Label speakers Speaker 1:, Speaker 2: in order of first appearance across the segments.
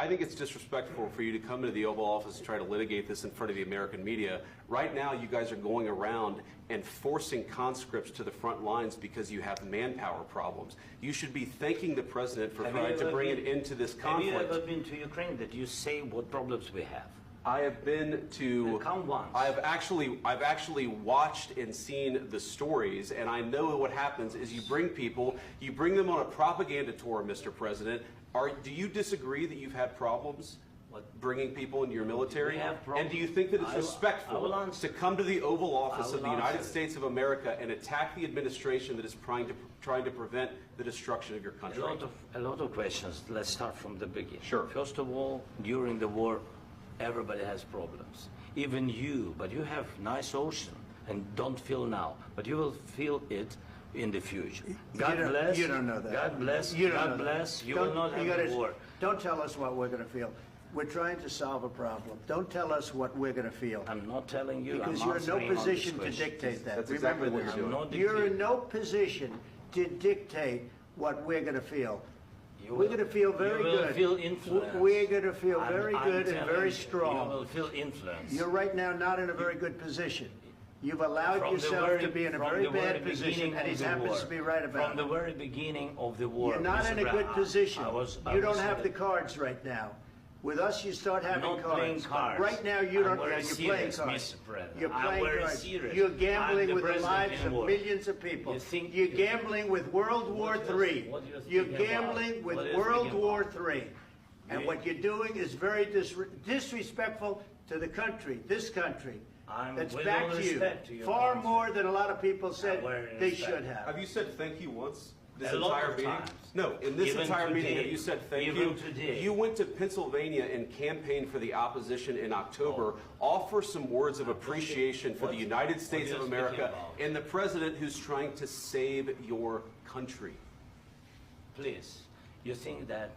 Speaker 1: I think it's disrespectful for you to come into the Oval Office and try to litigate this in front of the American media. Right now, you guys are going around and forcing conscripts to the front lines because you have manpower problems. You should be thanking the president for trying to bring it into this conflict.
Speaker 2: Have you ever been to Ukraine that you say what problems we have?
Speaker 1: I have been to.
Speaker 2: Come once.
Speaker 1: I've actually watched and seen the stories, and I know what happens is you bring people, you bring them on a propaganda tour, Mr. President. Do you disagree that you've had problems bringing people into your military? And do you think that it's respectful to come to the Oval Office of the United States of America and attack the administration that is trying to prevent the destruction of your country?
Speaker 2: A lot of questions. Let's start from the beginning.
Speaker 1: Sure.
Speaker 2: First of all, during the war, everybody has problems. Even you, but you have nice ocean and don't feel now, but you will feel it in the future. God bless.
Speaker 3: You don't know that.
Speaker 2: God bless.
Speaker 3: You don't
Speaker 2: God
Speaker 3: know
Speaker 2: bless.
Speaker 3: that.
Speaker 2: You will not have a war.
Speaker 3: Don't tell us what we're going to feel. We're trying to solve a problem. Don't tell us what we're going to feel.
Speaker 2: I'm not telling you.
Speaker 3: Because
Speaker 2: I'm
Speaker 3: you're in no
Speaker 2: answering on
Speaker 3: position
Speaker 2: this
Speaker 3: to
Speaker 2: question.
Speaker 3: dictate that.
Speaker 1: That's
Speaker 3: Remember
Speaker 1: exactly what
Speaker 3: this.
Speaker 1: you're doing.
Speaker 3: You're in no position to dictate what we're going to feel. We're going to feel very good.
Speaker 2: You will feel influence.
Speaker 3: We're going to feel very good and very strong.
Speaker 2: You will feel influence.
Speaker 3: You're right now not in a very good position. You've allowed yourself to be in a very bad position, and he happens to be right about it.
Speaker 2: From the very beginning of the war.
Speaker 3: You're not in a good position. You don't have the cards right now. With us, you start having cards. Right now, you don't. You're playing cards. You're playing cards. You're gambling with the lives of millions of people. You're gambling with World War III. You're gambling with World War III. And what you're doing is very disrespectful to the country, this country. That's back to you. Far more than a lot of people said they should have.
Speaker 1: Have you said thank you once? This
Speaker 2: A lot
Speaker 1: entire
Speaker 2: of
Speaker 1: meeting?
Speaker 2: times.
Speaker 1: No, in this
Speaker 2: Even
Speaker 1: entire meeting,
Speaker 2: today.
Speaker 1: have you said thank
Speaker 2: Even
Speaker 1: you?
Speaker 2: today.
Speaker 1: You went to Pennsylvania and campaigned for the opposition in October. Offer some words of appreciation for the United States of America and the president who's trying to save your country.
Speaker 2: Please, you think that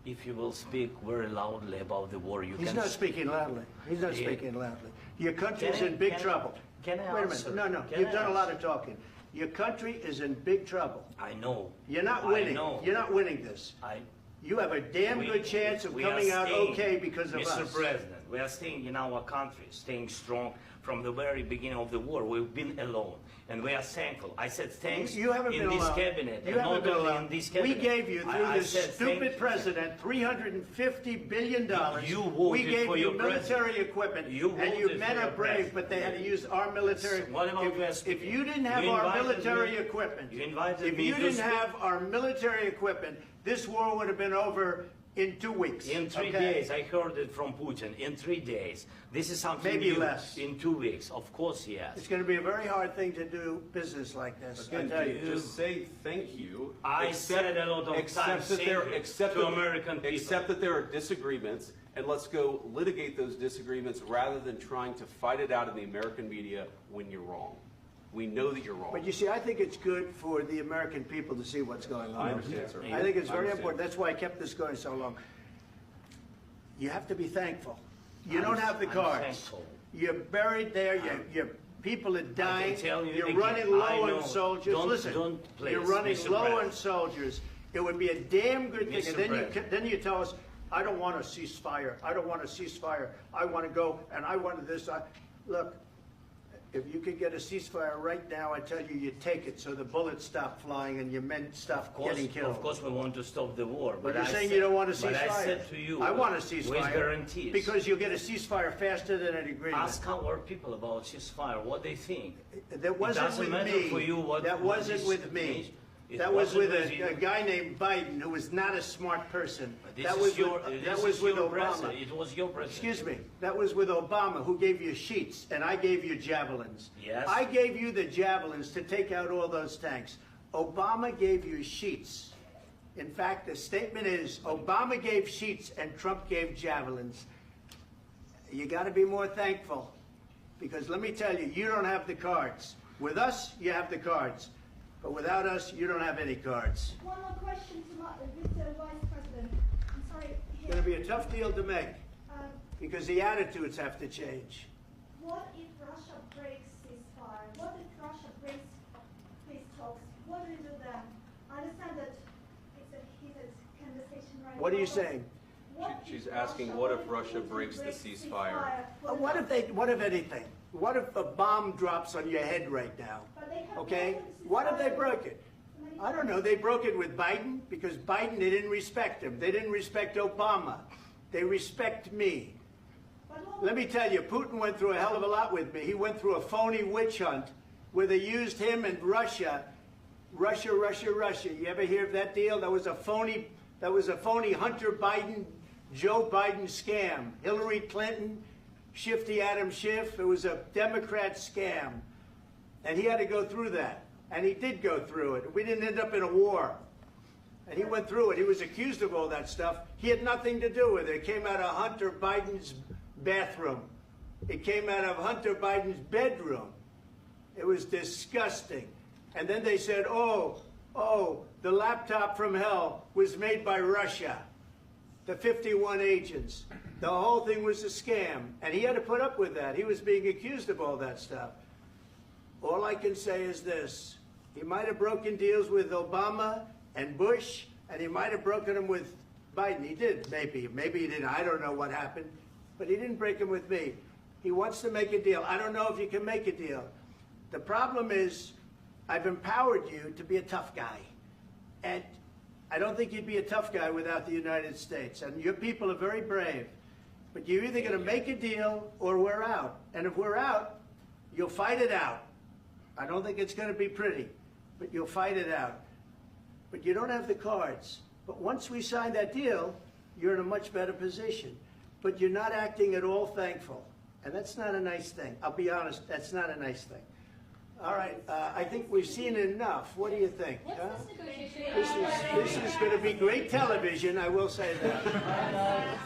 Speaker 2: if you will speak very loudly about the war, you
Speaker 3: He's
Speaker 2: can...
Speaker 3: not speaking loudly. He's not speaking loudly. Your country's in big trouble.
Speaker 2: Can I
Speaker 3: Wait a
Speaker 2: answer?
Speaker 3: minute. No,
Speaker 2: Can
Speaker 3: you've
Speaker 2: I
Speaker 3: done a lot
Speaker 2: answer?
Speaker 3: of talking. Your country is in big trouble.
Speaker 2: I know.
Speaker 3: You're not
Speaker 2: I
Speaker 3: winning.
Speaker 2: know.
Speaker 3: You're not winning this. You have a damn good chance of coming out okay because of us.
Speaker 2: Mr. President, we are staying in our country, staying strong from the very beginning of the war. We've been alone, and we are thankful. I said thanks
Speaker 3: You haven't
Speaker 2: in
Speaker 3: been
Speaker 2: this
Speaker 3: alone.
Speaker 2: cabinet,
Speaker 3: You
Speaker 2: and
Speaker 3: haven't
Speaker 2: not
Speaker 3: been
Speaker 2: only
Speaker 3: alone.
Speaker 2: in this
Speaker 3: We
Speaker 2: cabinet.
Speaker 3: gave you, through
Speaker 2: I
Speaker 3: this
Speaker 2: said
Speaker 3: stupid president, $350 billion.
Speaker 2: You voted
Speaker 3: we gave
Speaker 2: for
Speaker 3: you
Speaker 2: your
Speaker 3: military
Speaker 2: president.
Speaker 3: equipment,
Speaker 2: You
Speaker 3: and you
Speaker 2: voted
Speaker 3: men
Speaker 2: for
Speaker 3: are
Speaker 2: your
Speaker 3: brave,
Speaker 2: president.
Speaker 3: but they had to use our military.
Speaker 2: What about
Speaker 3: If you didn't have
Speaker 2: You
Speaker 3: our
Speaker 2: invited
Speaker 3: military
Speaker 2: me-
Speaker 3: equipment,
Speaker 2: you invited
Speaker 3: if
Speaker 2: me
Speaker 3: you
Speaker 2: to
Speaker 3: didn't
Speaker 2: speak-
Speaker 3: have our military equipment, this war would have been over in 2 weeks.
Speaker 2: In 3
Speaker 3: okay?
Speaker 2: days, I heard it from Putin. In 3 days, this is something
Speaker 3: Maybe
Speaker 2: new.
Speaker 3: less.
Speaker 2: In 2 weeks, of course, yes.
Speaker 3: It's going to be a very hard thing to do business like this. I
Speaker 1: And
Speaker 3: tell you.
Speaker 1: just say thank you.
Speaker 2: I said a lot of times
Speaker 1: Except
Speaker 2: thank you to American people.
Speaker 1: Except that there are disagreements, and let's go litigate those disagreements rather than trying to fight it out in the American media when you're wrong. We know that you're wrong.
Speaker 3: But you see, I think it's good for the American people to see what's going on.
Speaker 1: I understand, sir.
Speaker 3: I think it's
Speaker 1: I
Speaker 3: very
Speaker 1: understand.
Speaker 3: important. That's why I kept this going so long. You have to be thankful. You don't have the
Speaker 2: I'm
Speaker 3: cards.
Speaker 2: thankful.
Speaker 3: You're buried there. Your people are dying.
Speaker 2: tell you
Speaker 3: You're
Speaker 2: again,
Speaker 3: running
Speaker 2: I
Speaker 3: low
Speaker 2: know.
Speaker 3: on soldiers.
Speaker 2: Don't-
Speaker 3: Listen,
Speaker 2: don't, please,
Speaker 3: you're running
Speaker 2: Mr.
Speaker 3: low on
Speaker 2: President.
Speaker 3: soldiers. It would be a damn good thing.
Speaker 2: Mr.
Speaker 3: And then
Speaker 2: President.
Speaker 3: then you tell us, I don't want a ceasefire. I don't want a ceasefire. I want to go and I want this. Look, if you could get a ceasefire right now, I tell you, you take it so the bullets stop flying and your men stop getting killed.
Speaker 2: Of course, we want to stop the war.
Speaker 3: But you're
Speaker 2: I
Speaker 3: saying
Speaker 2: said-
Speaker 3: you don't want a ceasefire.
Speaker 2: But I said to you,
Speaker 3: I want a
Speaker 2: with
Speaker 3: ceasefire.
Speaker 2: guarantees.
Speaker 3: Because you'll get a ceasefire faster than an agreement.
Speaker 2: Ask our people about ceasefire, what they think.
Speaker 3: That wasn't
Speaker 2: doesn't
Speaker 3: with
Speaker 2: matter
Speaker 3: me.
Speaker 2: for you what-
Speaker 3: That
Speaker 2: what
Speaker 3: wasn't
Speaker 2: is-
Speaker 3: with me.
Speaker 2: it
Speaker 3: That was
Speaker 2: wasn't
Speaker 3: with
Speaker 2: with
Speaker 3: a
Speaker 2: you.
Speaker 3: guy named Biden who was not a smart person.
Speaker 2: This
Speaker 3: That
Speaker 2: is
Speaker 3: was
Speaker 2: your,
Speaker 3: with,
Speaker 2: this
Speaker 3: that
Speaker 2: is
Speaker 3: was with
Speaker 2: your
Speaker 3: Obama.
Speaker 2: president. It was your president.
Speaker 3: Excuse me. That was with Obama, who gave you sheets, and I gave you javelins.
Speaker 2: Yes.
Speaker 3: I gave you the javelins to take out all those tanks. Obama gave you sheets. In fact, the statement is Obama gave sheets and Trump gave javelins. You got to be more thankful, because let me tell you, you don't have the cards. With us, you have the cards. But without us, you don't have any cards.
Speaker 4: One more question to Mr. Vice President. I'm sorry.
Speaker 3: It's going to be a tough deal to make,
Speaker 4: Uh,
Speaker 3: because the attitudes have to change.
Speaker 4: what if Russia breaks ceasefire? What if Russia breaks peace talks? What do we do then? I understand that it's a heated conversation right now.
Speaker 3: What are you
Speaker 4: but
Speaker 3: saying?
Speaker 1: She's asking, what if Russia breaks the ceasefire?
Speaker 3: What if anything? What if a bomb drops on your head right now? Okay? What if they broke it? I don't know. They broke it with Biden because Biden, they didn't respect him. They didn't respect Obama. They respect me. Let me tell you, Putin went through a hell of a lot with me. He went through a phony witch hunt where they used him and Russia. Russia. You ever hear of that deal? That was a phony Hunter Biden, Joe Biden scam. Hillary Clinton, Shifty Adam Schiff. It was a Democrat scam. And he had to go through that. And he did go through it. We didn't end up in a war. And he went through it. He was accused of all that stuff. He had nothing to do with it. It came out of Hunter Biden's bathroom. It came out of Hunter Biden's bedroom. It was disgusting. And then they said, oh, the laptop from hell was made by Russia. The 51 agents. The whole thing was a scam. And he had to put up with that. He was being accused of all that stuff. All I can say is this. He might have broken deals with Obama and Bush, and he might have broken them with Biden. He did, maybe. Maybe he didn't. I don't know what happened. But he didn't break them with me. He wants to make a deal. I don't know if you can make a deal. The problem is I've empowered you to be a tough guy. And I don't think you'd be a tough guy without the United States. And your people are very brave. But you're either going to make a deal or we're out. And if we're out, you'll fight it out. I don't think it's going to be pretty, but you'll fight it out. But you don't have the cards. But once we sign that deal, you're in a much better position. But you're not acting at all thankful. And that's not a nice thing. I'll be honest, that's not a nice thing. All right, I think we've seen enough. What do you think? Huh? This is going to be great television, I will say that.